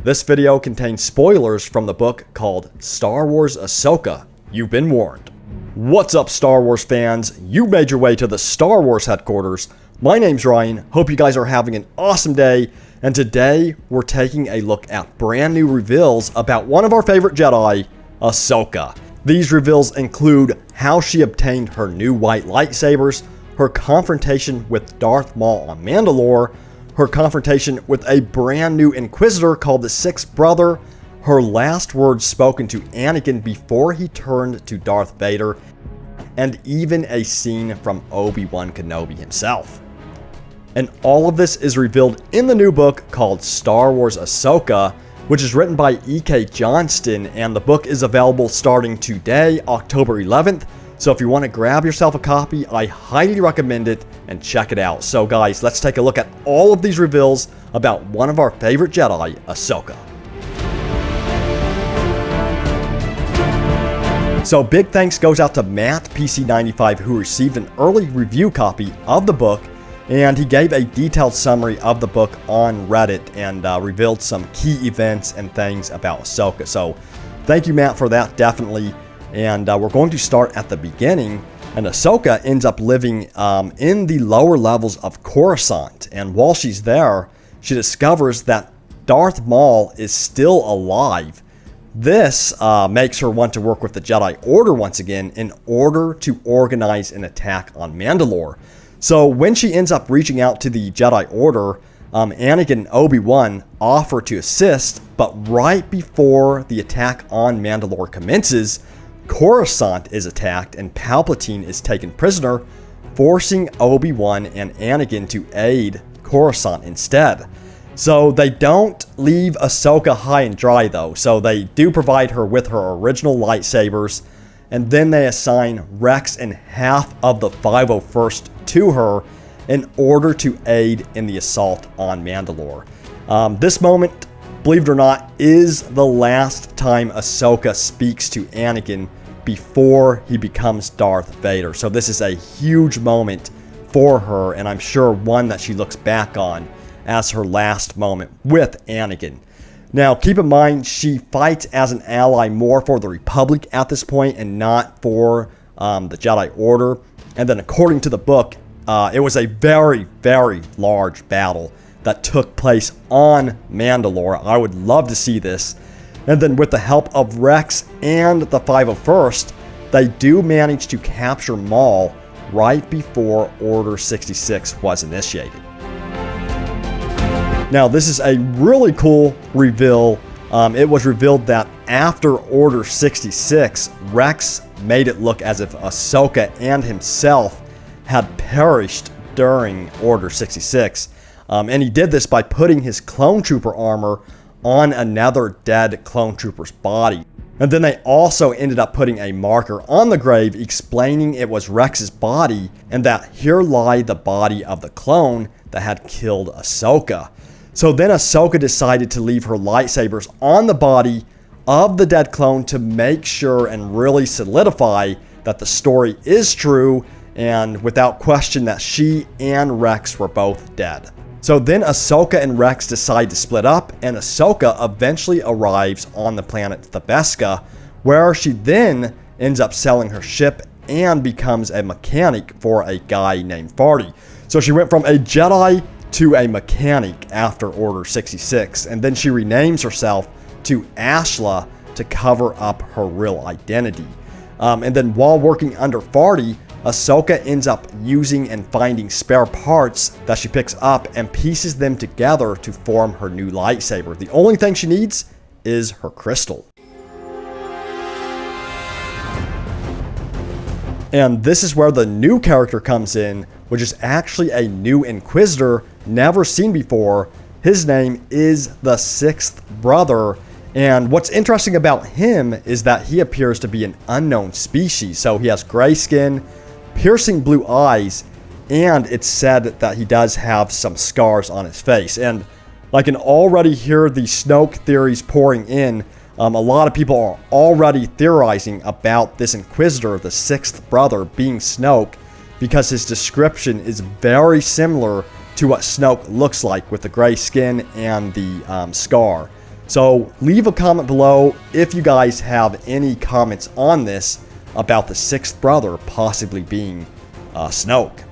This video contains spoilers from the book called Star Wars Ahsoka. You've been warned. What's up, Star Wars fans? You made your way to the Star Wars headquarters. My name's Ryan. Hope you guys are having an awesome day. And today, we're taking a look at brand new reveals about one of our favorite Jedi, Ahsoka. These reveals include how she obtained her new white lightsabers, her confrontation with Darth Maul on Mandalore, her confrontation with a brand new Inquisitor called the Sixth Brother, her last words spoken to Anakin before he turned to Darth Vader, and even a scene from Obi-Wan Kenobi himself. And all of this is revealed in the new book called Star Wars Ahsoka, which is written by E.K. Johnston, and the book is available starting today, October 11th. So if you want to grab yourself a copy, I highly recommend it and check it out. So guys, let's take a look at all of these reveals about one of our favorite Jedi, Ahsoka. So big thanks goes out to Matt PC95, who received an early review copy of the book, and he gave a detailed summary of the book on Reddit and revealed some key events and things about Ahsoka. So thank you, Matt, for that, definitely. And we're going to start at the beginning. And Ahsoka ends up living in the lower levels of Coruscant. And while she's there, she discovers that Darth Maul is still alive. This makes her want to work with the Jedi Order once again in order to organize an attack on Mandalore. So when she ends up reaching out to the Jedi Order, Anakin and Obi-Wan offer to assist, but right before the attack on Mandalore commences, Coruscant is attacked and Palpatine is taken prisoner, forcing Obi-Wan and Anakin to aid Coruscant instead. So they don't leave Ahsoka high and dry though, so they do provide her with her original lightsabers, and then they assign Rex and half of the 501st to her in order to aid in the assault on Mandalore. This moment, believe it or not, is the last time Ahsoka speaks to Anakin before he becomes Darth Vader. So this is a huge moment for her, and I'm sure one that she looks back on as her last moment with Anakin. Now, keep in mind, she fights as an ally more for the Republic at this point and not for the Jedi Order. And then according to the book, it was a very, very large battle that took place on Mandalore. I would love to see this. And then with the help of Rex and the 501st, they do manage to capture Maul right before Order 66 was initiated. Now, this is a really cool reveal. It was revealed that after Order 66, Rex made it look as if Ahsoka and himself had perished during Order 66. And he did this by putting his clone trooper armor on another dead clone trooper's body. And then they also ended up putting a marker on the grave explaining it was Rex's body and that here lie the body of the clone that had killed Ahsoka. So then Ahsoka decided to leave her lightsabers on the body of the dead clone to make sure and really solidify that the story is true and without question that she and Rex were both dead. So then Ahsoka and Rex decide to split up, and Ahsoka eventually arrives on the planet Thebesca, where she then ends up selling her ship and becomes a mechanic for a guy named Farty. So she went from a Jedi to a mechanic after Order 66, and then she renames herself to Ashla to cover up her real identity. And then while working under Farty, Ahsoka ends up using and finding spare parts that she picks up and pieces them together to form her new lightsaber. The only thing she needs is her crystal. And this is where the new character comes in, which is actually a new Inquisitor never seen before. His name is the Sixth Brother. And what's interesting about him is that he appears to be an unknown species. So he has gray skin, piercing blue eyes, and it's said that he does have some scars on his face. And I can already hear the Snoke theories pouring in. A lot of people are already theorizing about this Inquisitor, the Sixth Brother, being Snoke, because his description is very similar to what Snoke looks like with the gray skin and the scar. So leave a comment below if you guys have any comments on this about the sixth brother possibly being Snoke.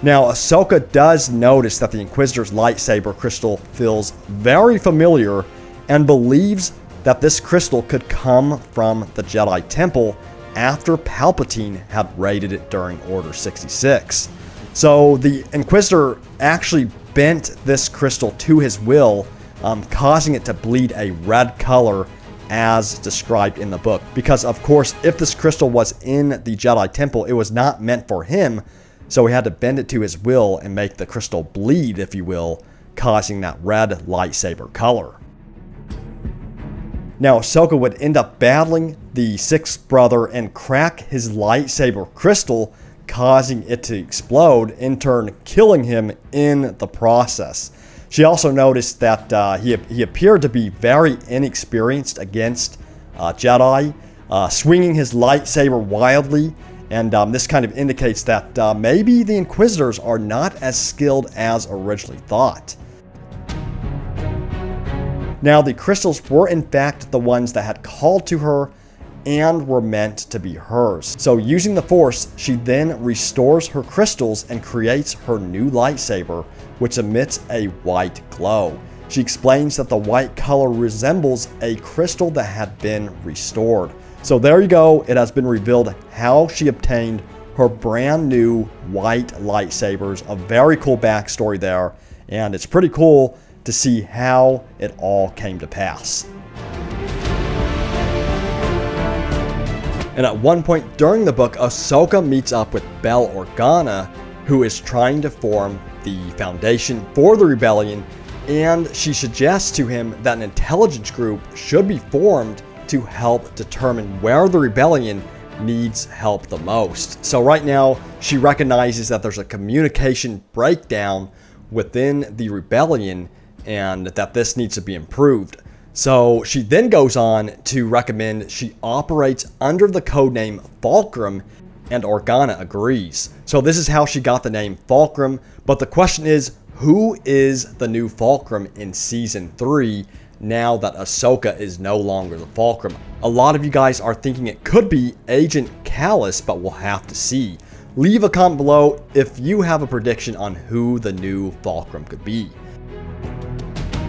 Now, Ahsoka does notice that the Inquisitor's lightsaber crystal feels very familiar and believes that this crystal could come from the Jedi Temple after Palpatine had raided it during Order 66. So the Inquisitor actually bent this crystal to his will, causing it to bleed a red color as described in the book. Because of course, if this crystal was in the Jedi Temple, it was not meant for him, so he had to bend it to his will and make the crystal bleed, if you will, causing that red lightsaber color. Now, Ahsoka would end up battling the sixth brother and crack his lightsaber crystal, causing it to explode, in turn killing him in the process. She also noticed that he appeared to be very inexperienced against Jedi, swinging his lightsaber wildly, and this kind of indicates that maybe the Inquisitors are not as skilled as originally thought. Now, the crystals were in fact the ones that had called to her and were meant to be hers. So using the Force, she then restores her crystals and creates her new lightsaber, which emits a white glow. She explains that the white color resembles a crystal that had been restored. So there you go, it has been revealed how she obtained her brand new white lightsabers. A very cool backstory there, and it's pretty cool to see how it all came to pass. And at one point during the book, Ahsoka meets up with Bail Organa, who is trying to form the foundation for the rebellion, and she suggests to him that an intelligence group should be formed to help determine where the rebellion needs help the most. So right now, she recognizes that there's a communication breakdown within the rebellion and that this needs to be improved. So she then goes on to recommend she operates under the codename Fulcrum, and Organa agrees. So this is how she got the name Fulcrum, but the question is, who is the new Fulcrum in Season 3 now that Ahsoka is no longer the Fulcrum? A lot of you guys are thinking it could be Agent Kallus, but we'll have to see. Leave a comment below if you have a prediction on who the new Fulcrum could be.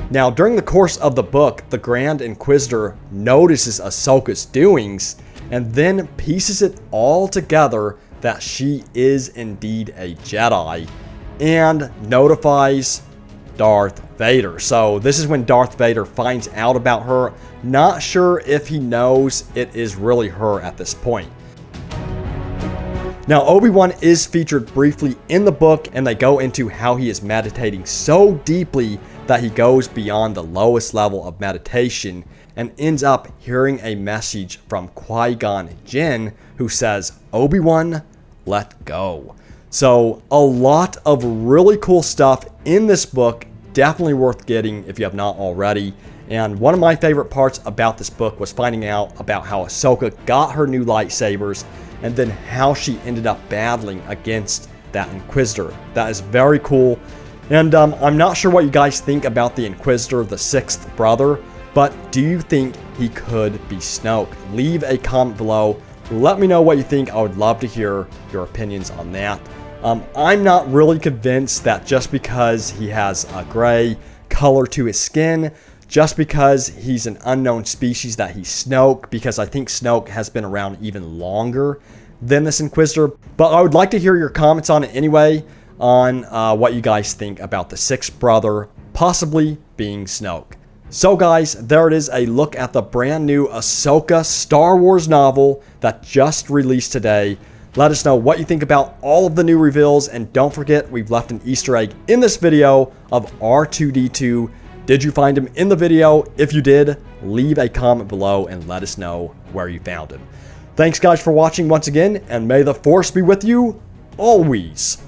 Now, during the course of the book, the Grand Inquisitor notices Ahsoka's doings and then pieces it all together that she is indeed a Jedi and notifies Darth Vader. So this is when Darth Vader finds out about her, not sure if he knows it is really her at this point. Now, Obi-Wan is featured briefly in the book, and they go into how he is meditating so deeply that he goes beyond the lowest level of meditation and ends up hearing a message from Qui-Gon Jinn, who says, "Obi-Wan, let go." So a lot of really cool stuff in this book, definitely worth getting if you have not already. And one of my favorite parts about this book was finding out about how Ahsoka got her new lightsabers and then how she ended up battling against that Inquisitor. That is very cool. And I'm not sure what you guys think about the Inquisitor, the sixth brother, but do you think he could be Snoke? Leave a comment below. Let me know what you think. I would love to hear your opinions on that. I'm not really convinced that just because he has a gray color to his skin, just because he's an unknown species, that he's Snoke, because I think Snoke has been around even longer than this Inquisitor. But I would like to hear your comments on it anyway, on what you guys think about the sixth brother possibly being Snoke. So guys, there it is, a look at the brand new Ahsoka Star Wars novel that just released today. Let us know what you think about all of the new reveals, and don't forget, we've left an Easter egg in this video of R2-D2. Did you find him in the video? If you did, leave a comment below and let us know where you found him. Thanks guys for watching once again, and may the Force be with you always.